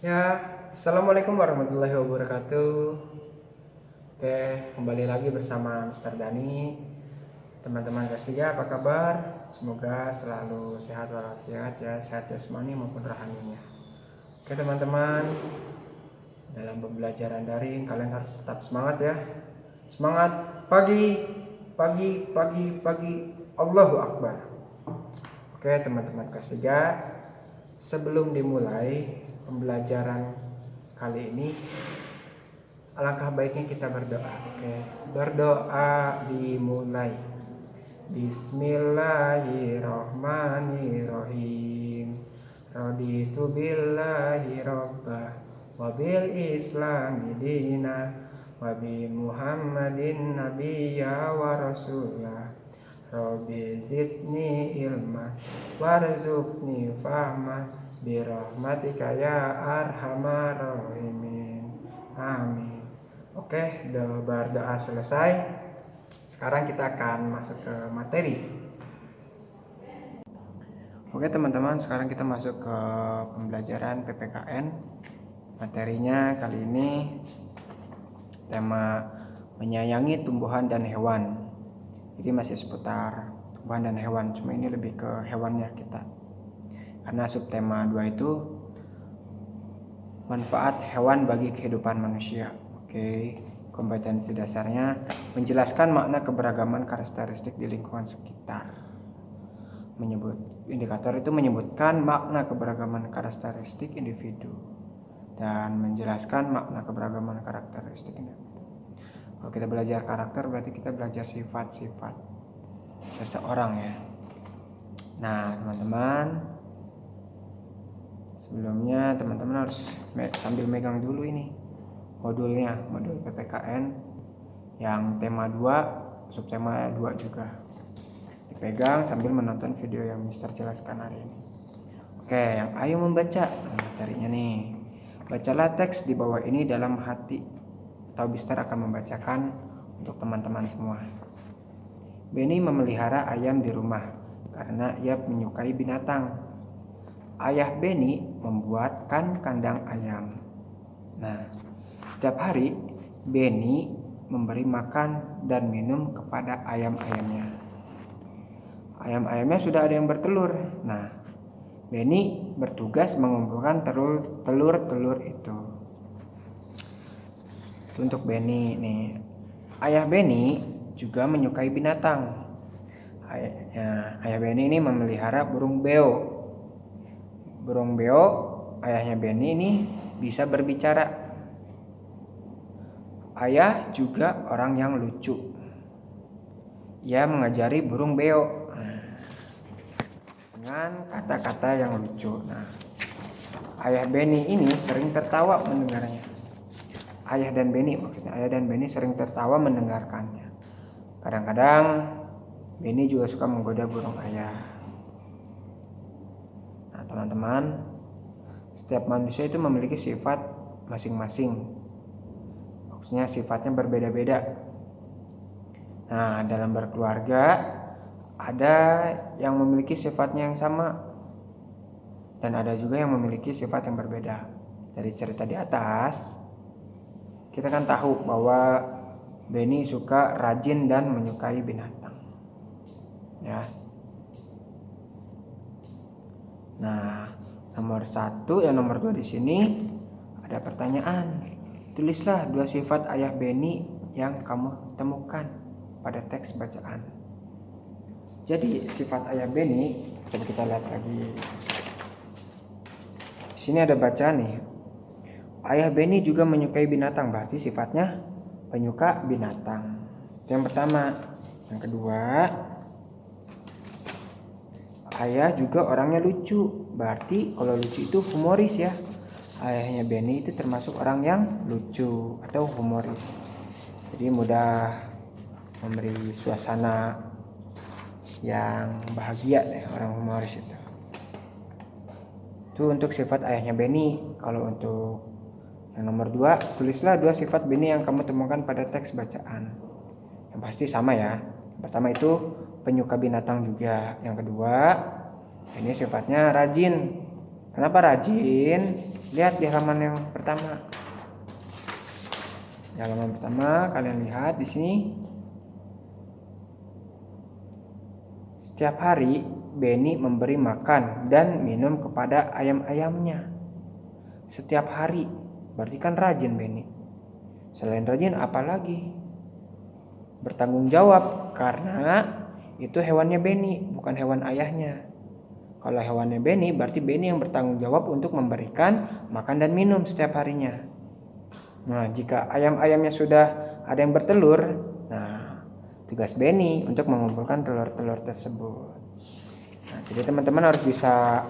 Ya, Assalamualaikum warahmatullahi wabarakatuh. Oke, kembali lagi bersama Mr. Dani. Teman-teman kelas 3, apa kabar? Semoga selalu sehat walafiat ya, sehat jasmani maupun rohaninya. Oke teman-teman, dalam pembelajaran daring kalian harus tetap semangat ya. Semangat pagi, pagi, pagi, pagi. Allahu Akbar. Oke teman-teman kelas 3, sebelum dimulai pembelajaran kali ini, alangkah baiknya kita berdoa. Oke, berdoa dimulai. Bismillahirrohmanirrohim. Raditu billahi robbah wa bil islami dina wa bi muhammadin nabiyya wa rasulah. Rabbi zidni ilma warzuqni fahma birahmatika ya arhamar rahimin. Amin. Oke, berdoa selesai. Sekarang kita akan masuk ke materi. Oke teman-teman, sekarang kita masuk ke pembelajaran PPKN. Materinya kali ini tema menyayangi tumbuhan dan hewan. Jadi masih seputar tumbuhan dan hewan, cuma ini lebih ke hewannya kita. Karena subtema 2 itu manfaat hewan bagi kehidupan manusia. Oke, kompetensi dasarnya menjelaskan makna keberagaman karakteristik di lingkungan sekitar. Indikator itu menyebutkan makna keberagaman karakteristik individu dan menjelaskan makna keberagaman karakteristik individu. Kalau kita belajar karakter berarti kita belajar sifat-sifat seseorang ya. Nah teman-teman, sebelumnya teman-teman harus sambil megang dulu ini modulnya, modul PPKN yang tema 2, subtema 2 juga. Dipegang sambil menonton video yang Mister jelaskan hari ini. Oke, yang ayo membaca materinya nih. Bacalah teks di bawah ini dalam hati, atau Mister akan membacakan untuk teman-teman semua. Benny memelihara ayam di rumah karena ia menyukai binatang. Ayah Benny membuatkan kandang ayam. Nah, setiap hari Benny memberi makan dan minum kepada ayam-ayamnya. Ayam-ayamnya sudah ada yang bertelur. Nah, Benny bertugas mengumpulkan telur-telur itu. Untuk Benny nih, ayah Benny juga menyukai binatang. Ayah Benny ini memelihara burung beo. Burung beo ayahnya Benny ini bisa berbicara. Ayah juga orang yang lucu. Ia mengajari burung beo dengan kata-kata yang lucu. Nah, ayah Benny ini sering tertawa mendengarnya. Ayah dan Benny sering tertawa mendengarkannya. Kadang-kadang Benny juga suka menggoda burung ayah. Nah, teman-teman, setiap manusia itu memiliki sifat masing-masing. Maksudnya sifatnya berbeda-beda. Nah, dalam berkeluarga ada yang memiliki sifatnya yang sama dan ada juga yang memiliki sifat yang berbeda. Dari cerita di atas, kita kan tahu bahwa Benny suka rajin dan menyukai binatang. Ya. Nah, nomor 1 dan nomor 2 di sini ada pertanyaan. Tulislah 2 sifat ayah Benny yang kamu temukan pada teks bacaan. Jadi sifat ayah Benny, coba kita lihat lagi. Di sini ada bacaan nih. Ayah Benny juga menyukai binatang, berarti sifatnya penyuka binatang. Itu yang pertama. Yang kedua, ayah juga orangnya lucu, berarti kalau lucu itu humoris ya. Ayahnya Benny itu termasuk orang yang lucu atau humoris. Jadi mudah memberi suasana yang bahagia deh orang humoris itu. Itu untuk sifat ayahnya Benny. Kalau untuk yang nomor 2, tulislah 2 sifat Benny yang kamu temukan pada teks bacaan. Yang pasti sama ya. Yang pertama itu penyuka binatang juga. Yang kedua, ini sifatnya rajin Kenapa rajin? Lihat di halaman yang pertama. Di halaman pertama kalian lihat di sini. Setiap hari Benny memberi makan dan minum kepada ayam-ayamnya. Setiap hari, berarti kan rajin Benny. Selain rajin apa lagi? Bertanggung jawab, karena itu hewannya Benny, bukan hewan ayahnya. Kalau hewannya Benny, berarti Benny yang bertanggung jawab untuk memberikan makan dan minum setiap harinya. Nah, jika ayam-ayamnya sudah ada yang bertelur, nah tugas Benny untuk mengumpulkan telur-telur tersebut. Nah, jadi teman-teman harus bisa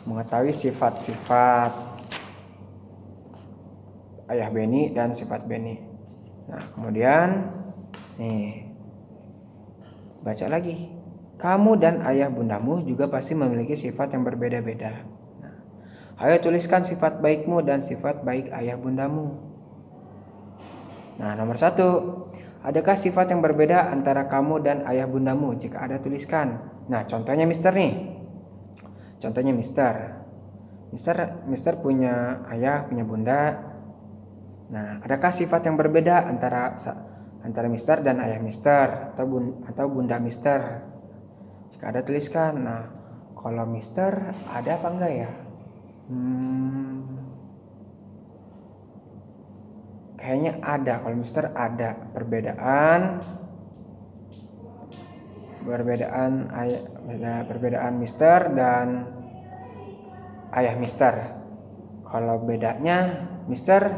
mengetahui sifat-sifat ayah Benny dan sifat Benny. Nah, kemudian nih baca lagi. Kamu dan ayah bundamu juga pasti memiliki sifat yang berbeda-beda. Nah, ayo tuliskan sifat baikmu dan sifat baik ayah bundamu. Nah, nomor 1, adakah sifat yang berbeda antara kamu dan ayah bundamu? Jika ada, tuliskan. Nah, contohnya Mister nih. Contohnya Mister punya ayah, punya bunda. Nah, adakah sifat yang berbeda antara Mister dan ayah Mister atau bunda Mister? Jika ada, tuliskan. Nah, kalau Mister ada apa enggak ya? Kayaknya ada. Kalau Mister ada perbedaan Mister dan ayah Mister. Kalau bedanya, Mister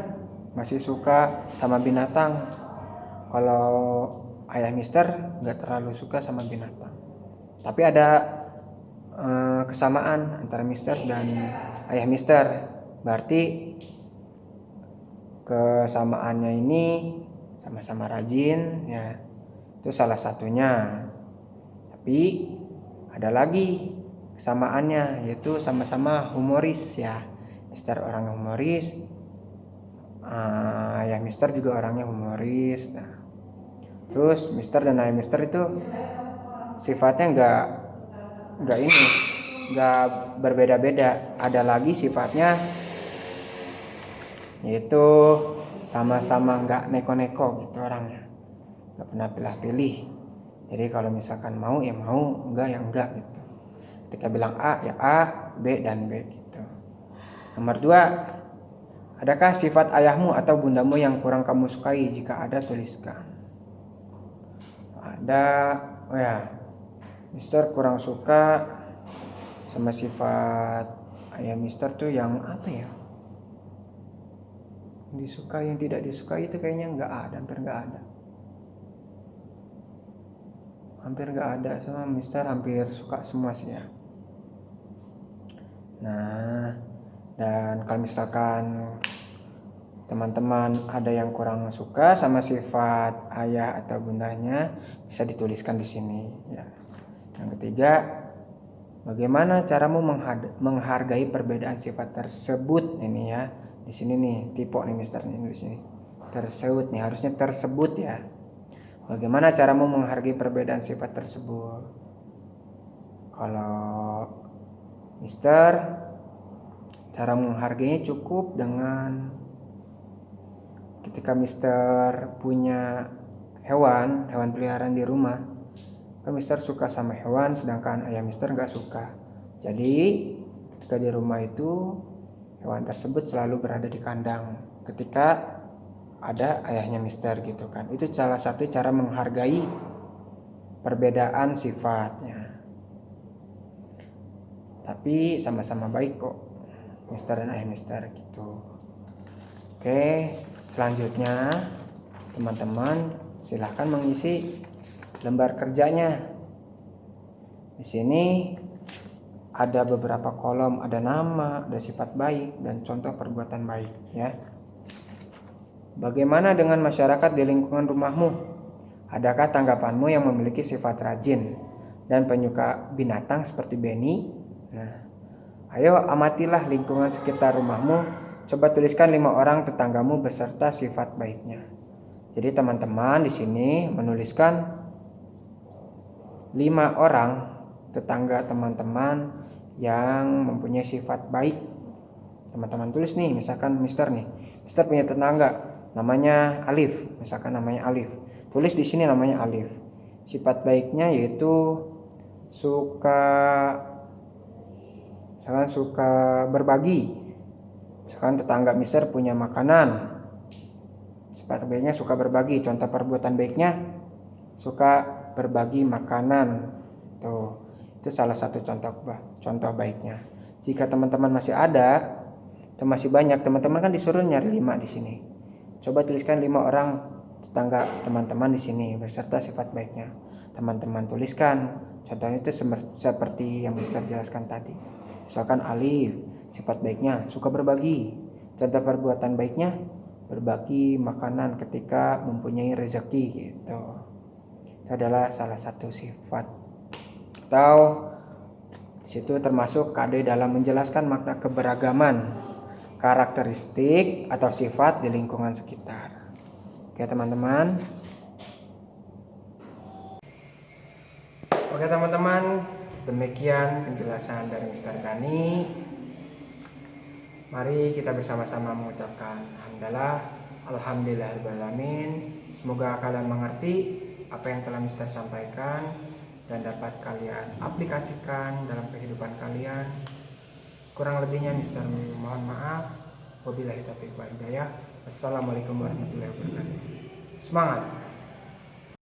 masih suka sama binatang. Kalau ayah Mister nggak terlalu suka sama binatang. Tapi ada kesamaan antara Mister dan ayah Mister. Berarti kesamaannya ini sama-sama rajin, ya. Itu salah satunya. Tapi ada lagi kesamaannya, yaitu sama-sama humoris, ya. Mister orang humoris, ya Mister juga orangnya humoris. Nah, terus Mister dan ayah Mister itu sifatnya nggak berbeda-beda. Ada lagi sifatnya, yaitu sama-sama nggak neko-neko gitu orangnya, nggak pernah pilih-pilih. Jadi kalau misalkan mau ya mau, enggak ya enggak gitu. Ketika bilang A ya A, B dan B gitu. Nomor 2, adakah sifat ayahmu atau bundamu yang kurang kamu sukai? Jika ada, tuliskan. Ada. Oh ya, Mister kurang suka sama sifat ayah Mister tuh yang apa ya? Disukai, yang tidak disukai itu kayaknya hampir nggak ada. Sama Mister hampir suka semua sih ya. Nah, dan kalau misalkan teman-teman ada yang kurang suka sama sifat ayah atau bundanya, bisa dituliskan di sini ya. Yang ketiga, bagaimana caramu menghargai perbedaan sifat tersebut? Ini ya, di sini nih tipe nih Mister nih di sini. Tersebut nih, harusnya tersebut ya. Bagaimana caramu menghargai perbedaan sifat tersebut? Kalau Mister, cara menghargainya cukup dengan ketika Mister punya hewan peliharaan di rumah, kan Mister suka sama hewan, sedangkan ayah Mister nggak suka. Jadi ketika di rumah itu hewan tersebut selalu berada di kandang ketika ada ayahnya Mister gitu kan. Itu salah satu cara menghargai perbedaan sifatnya. Tapi sama-sama baik kok Mister dan ayah Mister gitu. Oke, selanjutnya teman-teman silahkan mengisi lembar kerjanya. Di sini ada beberapa kolom, ada nama, ada sifat baik, dan contoh perbuatan baik ya. Bagaimana dengan masyarakat di lingkungan rumahmu? Adakah tanggapanmu yang memiliki sifat rajin dan penyuka binatang seperti Benny? Nah, ayo amatilah lingkungan sekitar rumahmu. Coba tuliskan 5 orang tetanggamu beserta sifat baiknya. Jadi teman-teman di sini menuliskan 5 orang tetangga teman-teman yang mempunyai sifat baik. Teman-teman tulis nih, misalkan Mister punya tetangga namanya Alif, misalkan namanya Alif. Tulis di sini namanya Alif. Sifat baiknya yaitu suka berbagi. Misalkan tetangga Mister punya makanan, sifat baiknya suka berbagi. Contoh perbuatan baiknya suka berbagi makanan. Tuh, itu salah satu contoh baiknya. Jika teman-teman masih ada atau masih banyak, teman-teman kan disuruh nyari 5 di sini. Coba tuliskan 5 orang tetangga teman-teman di sini beserta sifat baiknya. Teman-teman tuliskan. Contohnya itu seperti yang Mister jelaskan tadi. Misalkan Alif, sifat baiknya suka berbagi. Contoh perbuatan baiknya berbagi makanan ketika mempunyai rezeki gitu. Itu adalah salah satu sifat. Atau situ termasuk kade dalam menjelaskan makna keberagaman karakteristik atau sifat di lingkungan sekitar. Oke teman-teman. Oke teman-teman, demikian penjelasan dari Mister Dani. Mari kita bersama-sama mengucapkan alhamdulillahirobbilalamin. Semoga kalian mengerti apa yang telah Mister sampaikan dan dapat kalian aplikasikan dalam kehidupan kalian. Kurang lebihnya Mister mohon maaf. Wabillahi taufiq wal hidayah. Wassalamualaikum warahmatullahi wabarakatuh. Semangat!